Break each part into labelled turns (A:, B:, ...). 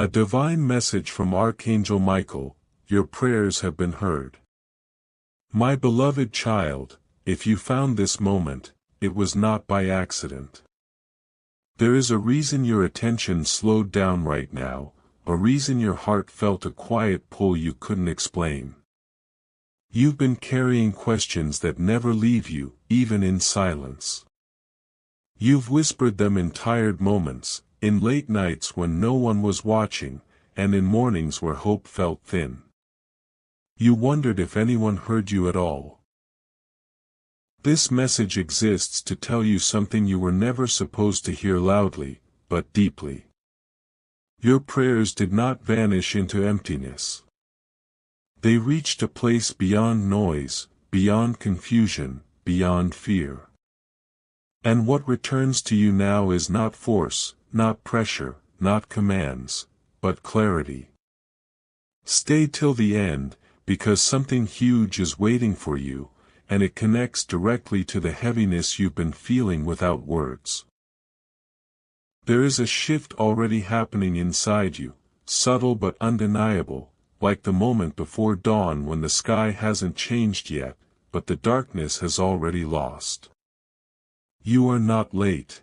A: A divine message from Archangel Michael, your prayers have been heard. My beloved child, if you found this moment, it was not by accident. There is a reason your attention slowed down right now, a reason your heart felt a quiet pull you couldn't explain. You've been carrying questions that never leave you, even in silence. You've whispered them in tired moments, in late nights when no one was watching, and in mornings where hope felt thin. You wondered if anyone heard you at all. This message exists to tell you something you were never supposed to hear loudly, but deeply. Your prayers did not vanish into emptiness. They reached a place beyond noise, beyond confusion, beyond fear. And what returns to you now is not force, not pressure, not commands, but clarity. Stay till the end, because something huge is waiting for you, and it connects directly to the heaviness you've been feeling without words. There is a shift already happening inside you, subtle but undeniable, like the moment before dawn when the sky hasn't changed yet, but the darkness has already lost. You are not late.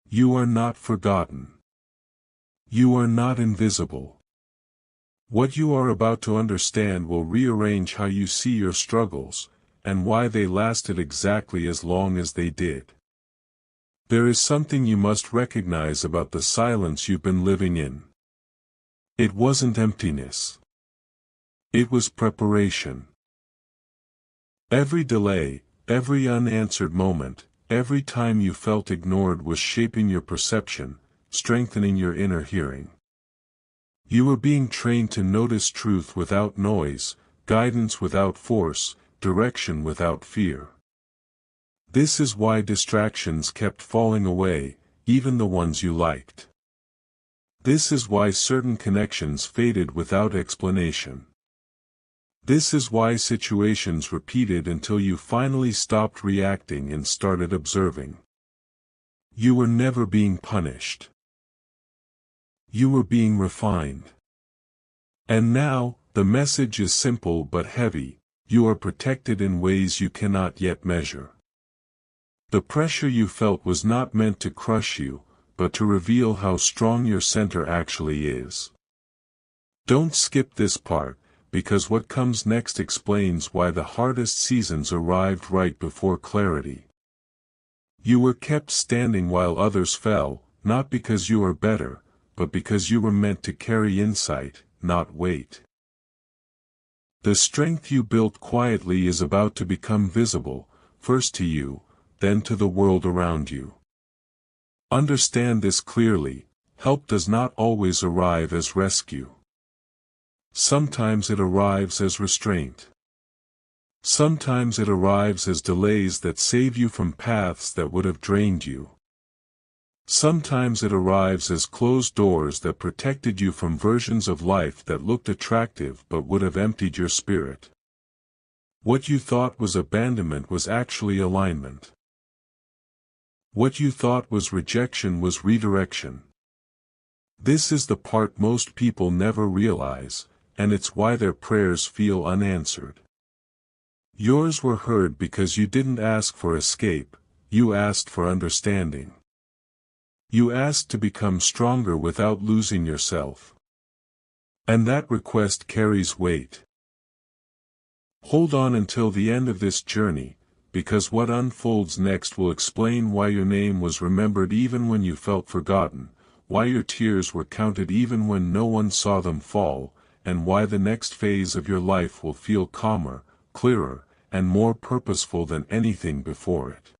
A: You are not forgotten. You are not invisible. What you are about to understand will rearrange how you see your struggles, and why they lasted exactly as long as they did. There is something you must recognize about the silence you've been living in. It wasn't emptiness. It was preparation. Every delay, every unanswered moment, every time you felt ignored was shaping your perception, strengthening your inner hearing. You were being trained to notice truth without noise, guidance without force, direction without fear. This is why distractions kept falling away, even the ones you liked. This is why certain connections faded without explanation. This is why situations repeated until you finally stopped reacting and started observing. You were never being punished. You were being refined. And now, the message is simple but heavy: you are protected in ways you cannot yet measure. The pressure you felt was not meant to crush you, but to reveal how strong your center actually is. Don't skip this part, because what comes next explains why the hardest seasons arrived right before clarity. You were kept standing while others fell, not because you are better, but because you were meant to carry insight, not weight. The strength you built quietly is about to become visible, first to you, then to the world around you. Understand this clearly: help does not always arrive as rescue. Sometimes it arrives as restraint. Sometimes it arrives as delays that save you from paths that would have drained you. Sometimes it arrives as closed doors that protected you from versions of life that looked attractive but would have emptied your spirit. What you thought was abandonment was actually alignment. What you thought was rejection was redirection. This is the part most people never realize, and it's why their prayers feel unanswered. Yours were heard because you didn't ask for escape, you asked for understanding. You asked to become stronger without losing yourself. And that request carries weight. Hold on until the end of this journey, because what unfolds next will explain why your name was remembered even when you felt forgotten, why your tears were counted even when no one saw them fall, and why the next phase of your life will feel calmer, clearer, and more purposeful than anything before it.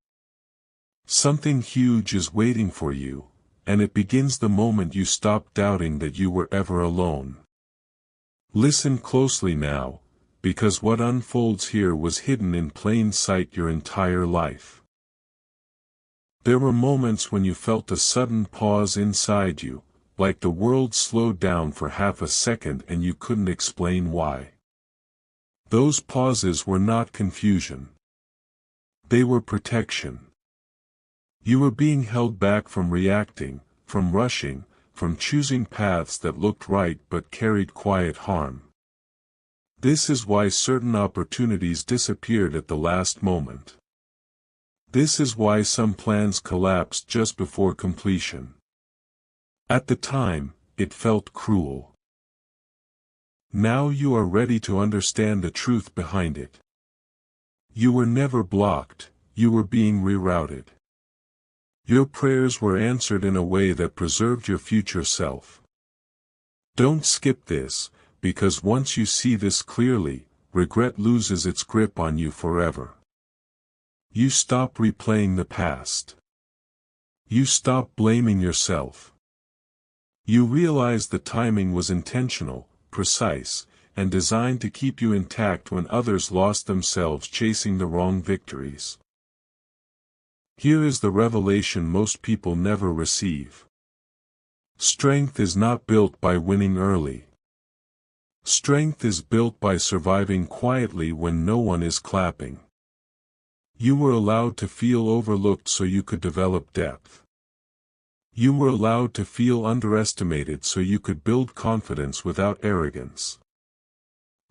A: Something huge is waiting for you, and it begins the moment you stop doubting that you were ever alone. Listen closely now, because what unfolds here was hidden in plain sight your entire life. There were moments when you felt a sudden pause inside you, like the world slowed down for half a second and you couldn't explain why. Those pauses were not confusion. They were protection. You were being held back from reacting, from rushing, from choosing paths that looked right but carried quiet harm. This is why certain opportunities disappeared at the last moment. This is why some plans collapsed just before completion. At the time, it felt cruel. Now you are ready to understand the truth behind it. You were never blocked, you were being rerouted. Your prayers were answered in a way that preserved your future self. Don't skip this, because once you see this clearly, regret loses its grip on you forever. You stop replaying the past. You stop blaming yourself. You realize the timing was intentional, precise, and designed to keep you intact when others lost themselves chasing the wrong victories. Here is the revelation most people never receive. Strength is not built by winning early. Strength is built by surviving quietly when no one is clapping. You were allowed to feel overlooked so you could develop depth. You were allowed to feel underestimated so you could build confidence without arrogance.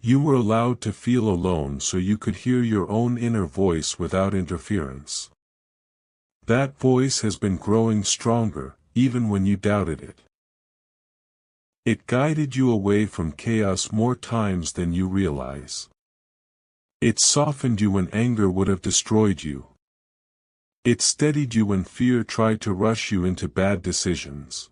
A: You were allowed to feel alone so you could hear your own inner voice without interference. That voice has been growing stronger, even when you doubted it. It guided you away from chaos more times than you realize. It softened you when anger would have destroyed you. It steadied you when fear tried to rush you into bad decisions.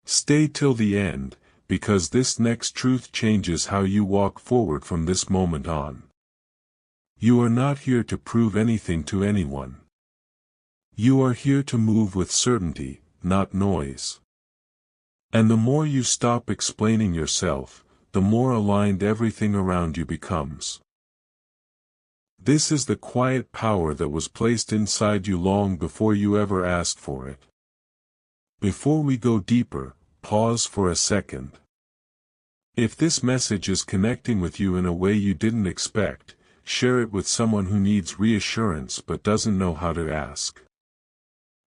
A: Stay till the end, because this next truth changes how you walk forward from this moment on. You are not here to prove anything to anyone. You are here to move with certainty, not noise. And the more you stop explaining yourself, the more aligned everything around you becomes. This is the quiet power that was placed inside you long before you ever asked for it. Before we go deeper, pause for a second. If this message is connecting with you in a way you didn't expect, share it with someone who needs reassurance but doesn't know how to ask.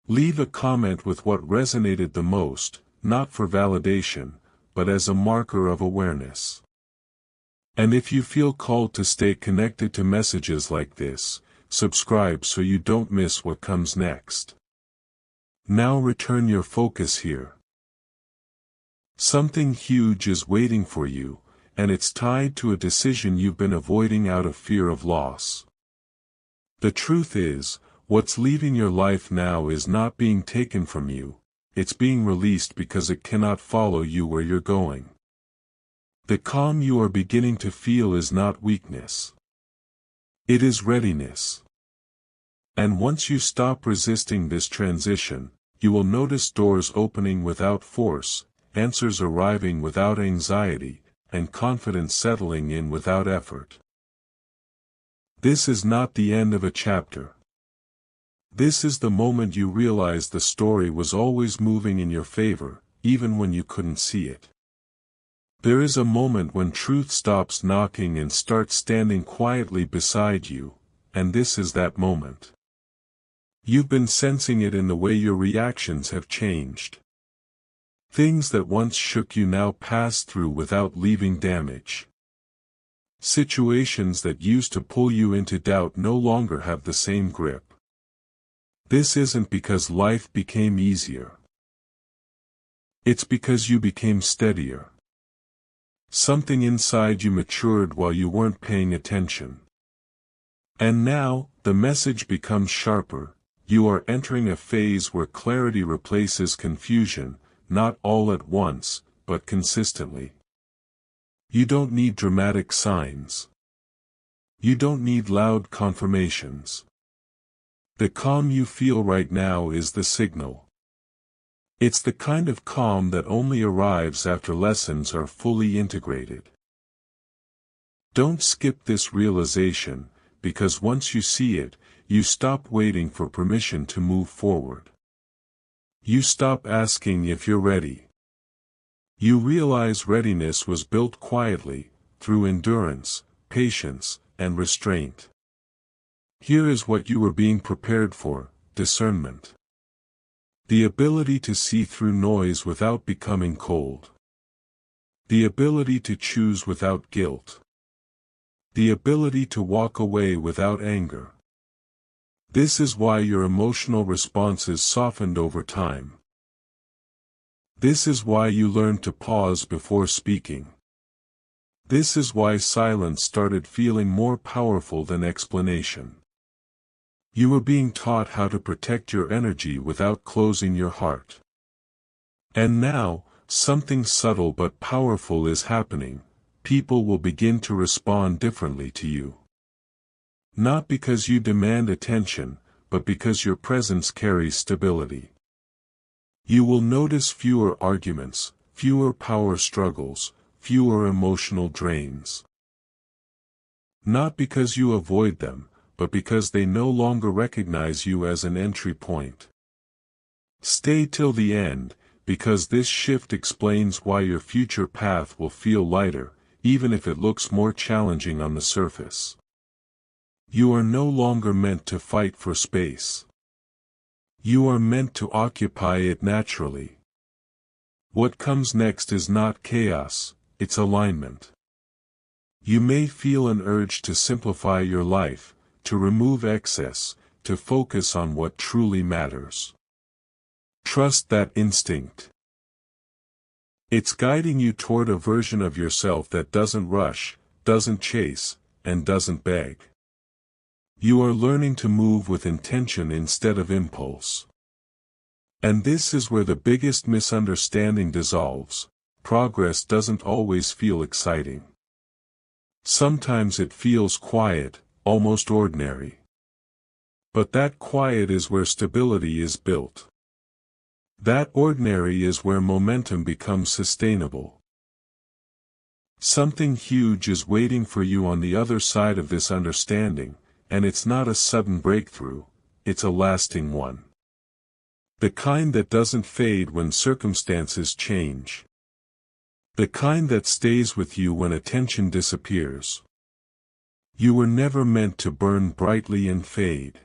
A: Leave a comment with what resonated the most, not for validation, but as a marker of awareness. And if you feel called to stay connected to messages like this, subscribe so you don't miss what comes next. Now return your focus here. Something huge is waiting for you, and it's tied to a decision you've been avoiding out of fear of loss. The truth is, what's leaving your life now is not being taken from you, it's being released because it cannot follow you where you're going. The calm you are beginning to feel is not weakness. It is readiness. And once you stop resisting this transition, you will notice doors opening without force, answers arriving without anxiety, and confidence settling in without effort. This is not the end of a chapter. This is the moment you realize the story was always moving in your favor, even when you couldn't see it. There is a moment when truth stops knocking and starts standing quietly beside you, and this is that moment. You've been sensing it in the way your reactions have changed. Things that once shook you now pass through without leaving damage. Situations that used to pull you into doubt no longer have the same grip. This isn't because life became easier. It's because you became steadier. Something inside you matured while you weren't paying attention. And now, the message becomes sharper. You are entering a phase where clarity replaces confusion, not all at once, but consistently. You don't need dramatic signs. You don't need loud confirmations. The calm you feel right now is the signal. It's the kind of calm that only arrives after lessons are fully integrated. Don't skip this realization, because once you see it, you stop waiting for permission to move forward. You stop asking if you're ready. You realize readiness was built quietly, through endurance, patience, and restraint. Here is what you were being prepared for: discernment. The ability to see through noise without becoming cold. The ability to choose without guilt. The ability to walk away without anger. This is why your emotional responses softened over time. This is why you learned to pause before speaking. This is why silence started feeling more powerful than explanation. You were being taught how to protect your energy without closing your heart. And now, something subtle but powerful is happening. People will begin to respond differently to you. Not because you demand attention, but because your presence carries stability. You will notice fewer arguments, fewer power struggles, fewer emotional drains. Not because you avoid them, but because they no longer recognize you as an entry point. Stay till the end, because this shift explains why your future path will feel lighter, even if it looks more challenging on the surface. You are no longer meant to fight for space. You are meant to occupy it naturally. What comes next is not chaos, it's alignment. You may feel an urge to simplify your life, to remove excess, to focus on what truly matters. Trust that instinct. It's guiding you toward a version of yourself that doesn't rush, doesn't chase, and doesn't beg. You are learning to move with intention instead of impulse. And this is where the biggest misunderstanding dissolves. Progress doesn't always feel exciting. Sometimes it feels quiet, almost ordinary. But that quiet is where stability is built. That ordinary is where momentum becomes sustainable. Something huge is waiting for you on the other side of this understanding, and it's not a sudden breakthrough, it's a lasting one. The kind that doesn't fade when circumstances change. The kind that stays with you when attention disappears. You were never meant to burn brightly and fade.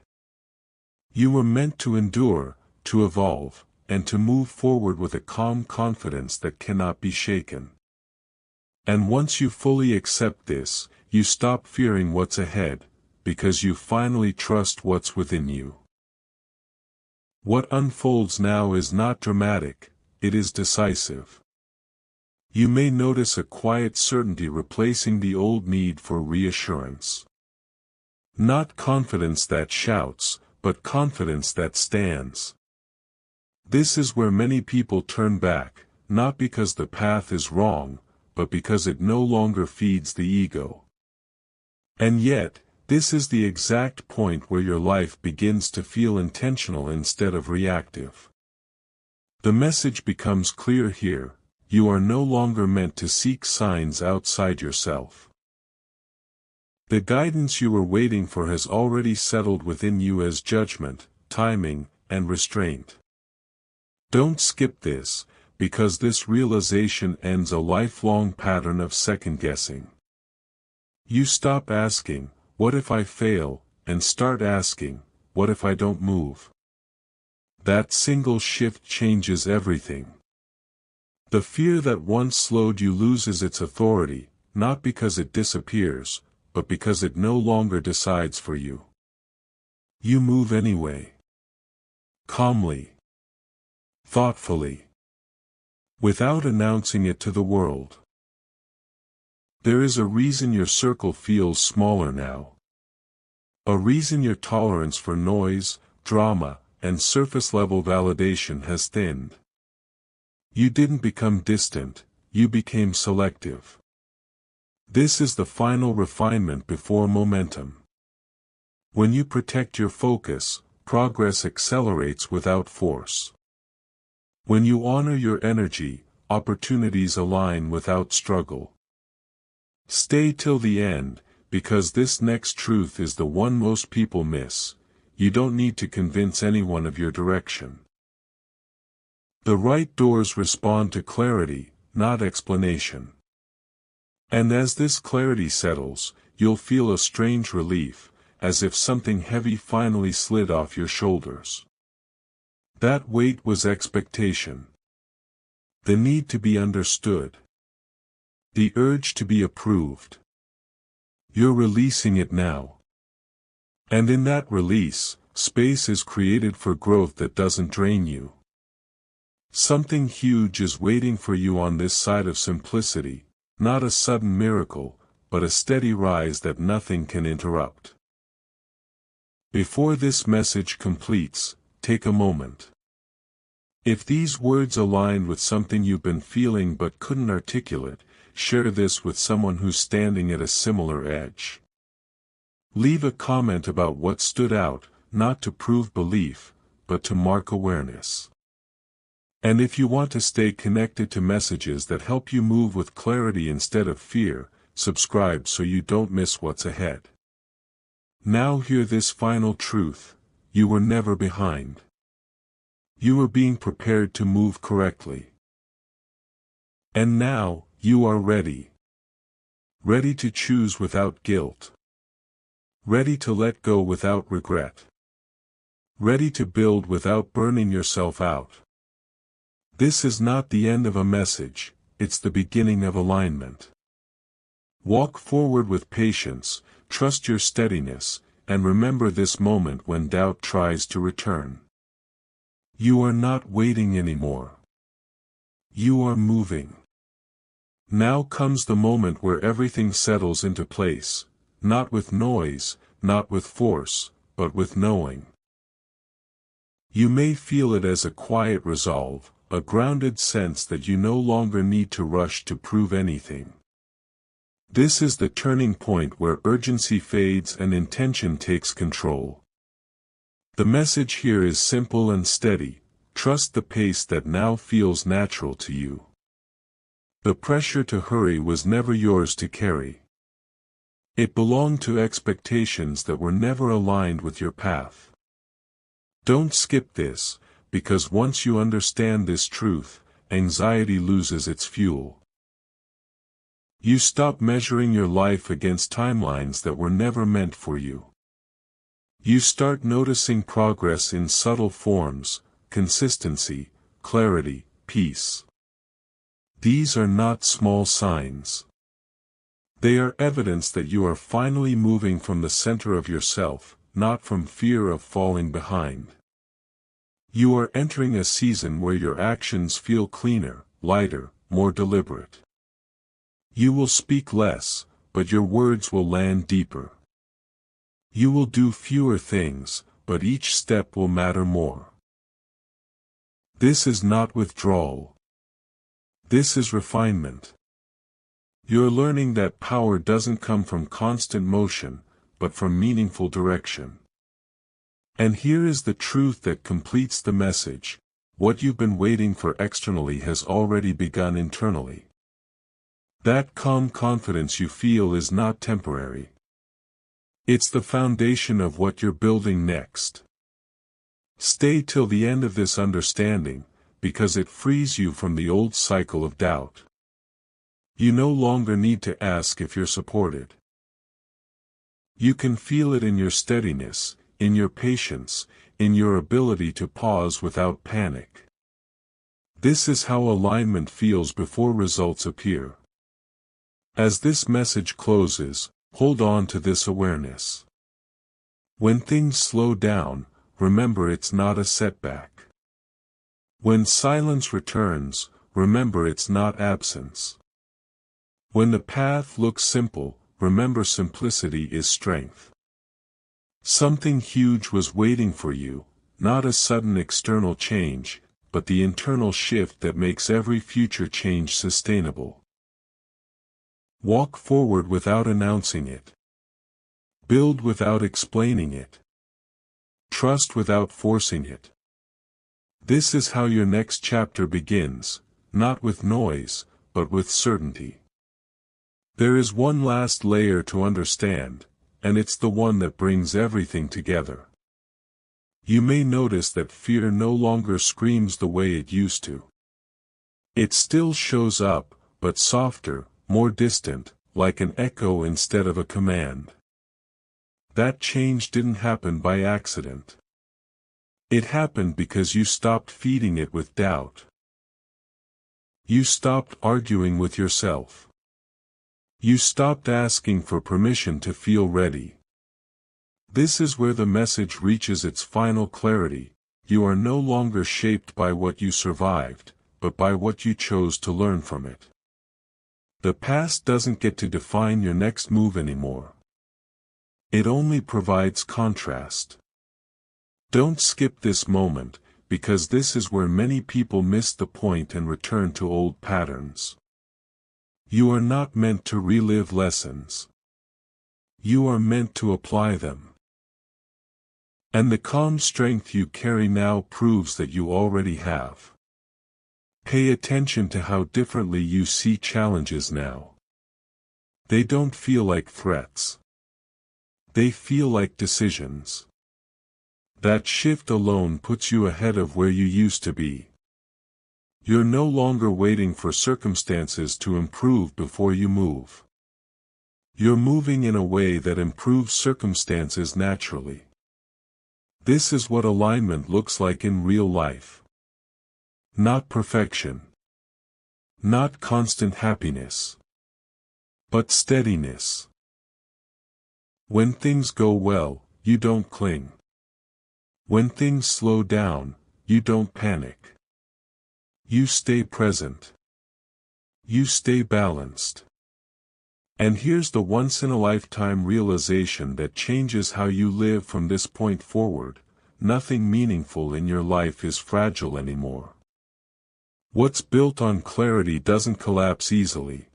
A: You were meant to endure, to evolve, and to move forward with a calm confidence that cannot be shaken. And once you fully accept this, you stop fearing what's ahead, because you finally trust what's within you. What unfolds now is not dramatic, it is decisive. You may notice a quiet certainty replacing the old need for reassurance. Not confidence that shouts, but confidence that stands. This is where many people turn back, not because the path is wrong, but because it no longer feeds the ego. And yet, this is the exact point where your life begins to feel intentional instead of reactive. The message becomes clear here: you are no longer meant to seek signs outside yourself. The guidance you were waiting for has already settled within you as judgment, timing, and restraint. Don't skip this, because this realization ends a lifelong pattern of second-guessing. You stop asking, "What if I fail?" and start asking, "What if I don't move?" That single shift changes everything. The fear that once slowed you loses its authority, not because it disappears, but because it no longer decides for you. You move anyway. Calmly. Thoughtfully. Without announcing it to the world. There is a reason your circle feels smaller now. A reason your tolerance for noise, drama, and surface-level validation has thinned. You didn't become distant, you became selective. This is the final refinement before momentum. When you protect your focus, progress accelerates without force. When you honor your energy, opportunities align without struggle. Stay till the end, because this next truth is the one most people miss: you don't need to convince anyone of your direction. The right doors respond to clarity, not explanation. And as this clarity settles, you'll feel a strange relief, as if something heavy finally slid off your shoulders. That weight was expectation. The need to be understood. The urge to be approved. You're releasing it now. And in that release, space is created for growth that doesn't drain you. Something huge is waiting for you on this side of simplicity, not a sudden miracle, but a steady rise that nothing can interrupt. Before this message completes, take a moment. If these words aligned with something you've been feeling but couldn't articulate, share this with someone who's standing at a similar edge. Leave a comment about what stood out, not to prove belief, but to mark awareness. And if you want to stay connected to messages that help you move with clarity instead of fear, subscribe so you don't miss what's ahead. Now hear this final truth: you were never behind. You were being prepared to move correctly. And now, you are ready. Ready to choose without guilt. Ready to let go without regret. Ready to build without burning yourself out. This is not the end of a message, it's the beginning of alignment. Walk forward with patience, trust your steadiness, and remember this moment when doubt tries to return. You are not waiting anymore. You are moving. Now comes the moment where everything settles into place, not with noise, not with force, but with knowing. You may feel it as a quiet resolve, a grounded sense that you no longer need to rush to prove anything. This is the turning point where urgency fades and intention takes control. The message here is simple and steady: trust the pace that now feels natural to you. The pressure to hurry was never yours to carry. It belonged to expectations that were never aligned with your path. Don't skip this, because once you understand this truth, anxiety loses its fuel. You stop measuring your life against timelines that were never meant for you. You start noticing progress in subtle forms: consistency, clarity, peace. These are not small signs. They are evidence that you are finally moving from the center of yourself, not from fear of falling behind. You are entering a season where your actions feel cleaner, lighter, more deliberate. You will speak less, but your words will land deeper. You will do fewer things, but each step will matter more. This is not withdrawal. This is refinement. You're learning that power doesn't come from constant motion, but from meaningful direction. And here is the truth that completes the message: what you've been waiting for externally has already begun internally. That calm confidence you feel is not temporary. It's the foundation of what you're building next. Stay till the end of this understanding, because it frees you from the old cycle of doubt. You no longer need to ask if you're supported. You can feel it in your steadiness, in your patience, in your ability to pause without panic. This is how alignment feels before results appear. As this message closes, hold on to this awareness. When things slow down, remember it's not a setback. When silence returns, remember it's not absence. When the path looks simple, remember simplicity is strength. Something huge was waiting for you, not a sudden external change, but the internal shift that makes every future change sustainable. Walk forward without announcing it. Build without explaining it. Trust without forcing it. This is how your next chapter begins, not with noise, but with certainty. There is one last layer to understand, and it's the one that brings everything together. You may notice that fear no longer screams the way it used to. It still shows up, but softer, more distant, like an echo instead of a command. That change didn't happen by accident. It happened because you stopped feeding it with doubt. You stopped arguing with yourself. You stopped asking for permission to feel ready. This is where the message reaches its final clarity. You are no longer shaped by what you survived, but by what you chose to learn from it. The past doesn't get to define your next move anymore. It only provides contrast. Don't skip this moment, because this is where many people miss the point and return to old patterns. You are not meant to relive lessons. You are meant to apply them. And the calm strength you carry now proves that you already have. Pay attention to how differently you see challenges now. They don't feel like threats. They feel like decisions. That shift alone puts you ahead of where you used to be. You're no longer waiting for circumstances to improve before you move. You're moving in a way that improves circumstances naturally. This is what alignment looks like in real life. Not perfection. Not constant happiness. But steadiness. When things go well, you don't cling. When things slow down, you don't panic. You stay present. You stay balanced. And here's the once-in-a-lifetime realization that changes how you live from this point forward: nothing meaningful in your life is fragile anymore. What's built on clarity doesn't collapse easily.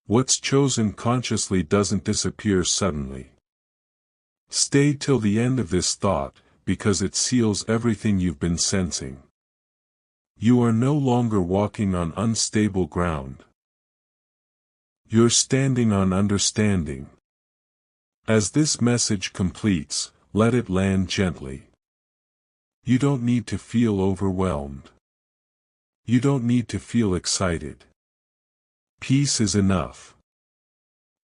A: What's chosen consciously doesn't disappear suddenly. Stay till the end of this thought, because it seals everything you've been sensing. You are no longer walking on unstable ground. You're standing on understanding. As this message completes, let it land gently. You don't need to feel overwhelmed. You don't need to feel excited. Peace is enough.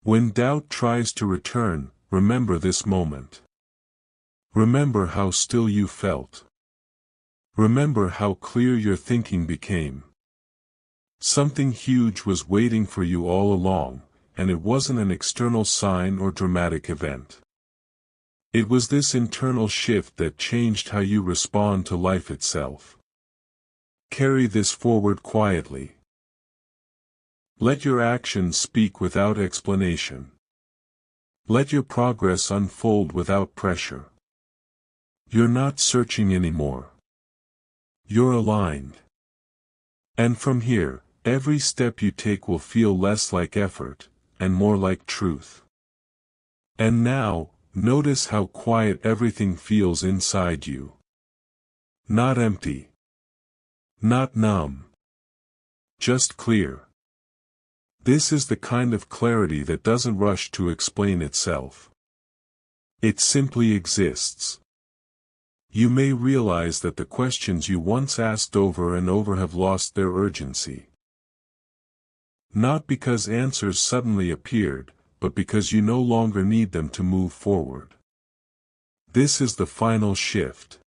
A: When doubt tries to return, remember this moment. Remember how still you felt. Remember how clear your thinking became. Something huge was waiting for you all along, and it wasn't an external sign or dramatic event. It was this internal shift that changed how you respond to life itself. Carry this forward quietly. Let your actions speak without explanation. Let your progress unfold without pressure. You're not searching anymore. You're aligned. And from here, every step you take will feel less like effort, and more like truth. And now, notice how quiet everything feels inside you. Not empty. Not numb. Just clear. This is the kind of clarity that doesn't rush to explain itself. It simply exists. You may realize that the questions you once asked over and over have lost their urgency. Not because answers suddenly appeared, but because you no longer need them to move forward. This is the final shift.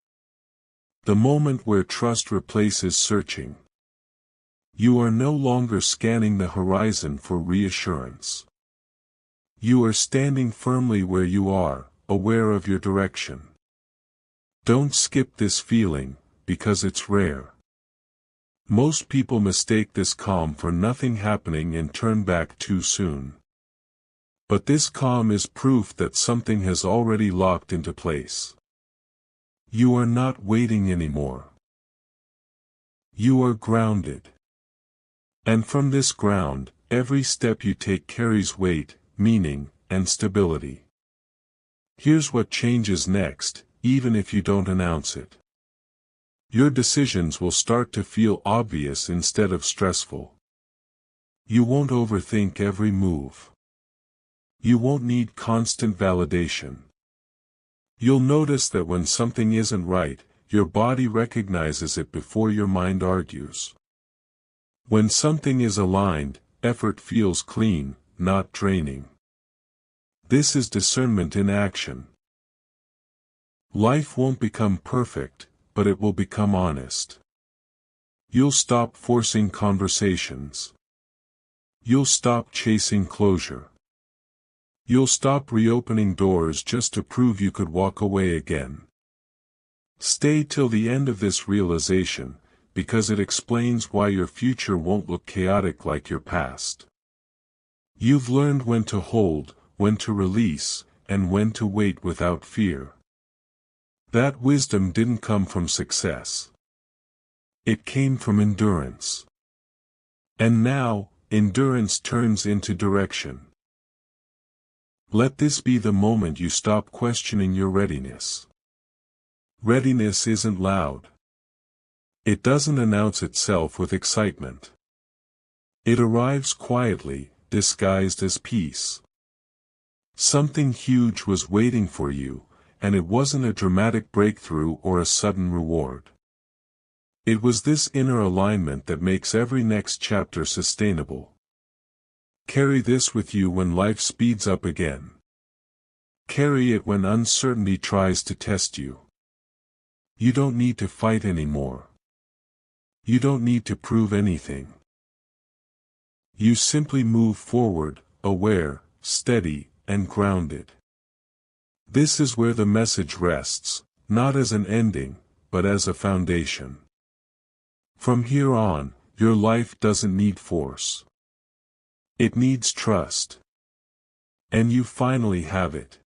A: The moment where trust replaces searching. You are no longer scanning the horizon for reassurance. You are standing firmly where you are, aware of your direction. Don't skip this feeling, because it's rare. Most people mistake this calm for nothing happening and turn back too soon. But this calm is proof that something has already locked into place. You are not waiting anymore. You are grounded. And from this ground, every step you take carries weight, meaning, and stability. Here's what changes next, even if you don't announce it. Your decisions will start to feel obvious instead of stressful. You won't overthink every move. You won't need constant validation. You'll notice that when something isn't right, your body recognizes it before your mind argues. When something is aligned, effort feels clean, not draining. This is discernment in action. Life won't become perfect, but it will become honest. You'll stop forcing conversations. You'll stop chasing closure. You'll stop reopening doors just to prove you could walk away again. Stay till the end of this realization, because it explains why your future won't look chaotic like your past. You've learned when to hold, when to release, and when to wait without fear. That wisdom didn't come from success. It came from endurance. And now, endurance turns into direction. Let this be the moment you stop questioning your readiness. Readiness isn't loud. It doesn't announce itself with excitement. It arrives quietly, disguised as peace. Something huge was waiting for you, and it wasn't a dramatic breakthrough or a sudden reward. It was this inner alignment that makes every next chapter sustainable. Carry this with you when life speeds up again. Carry it when uncertainty tries to test you. You don't need to fight anymore. You don't need to prove anything. You simply move forward, aware, steady, and grounded. This is where the message rests, not as an ending, but as a foundation. From here on, your life doesn't need force. It needs trust. And you finally have it.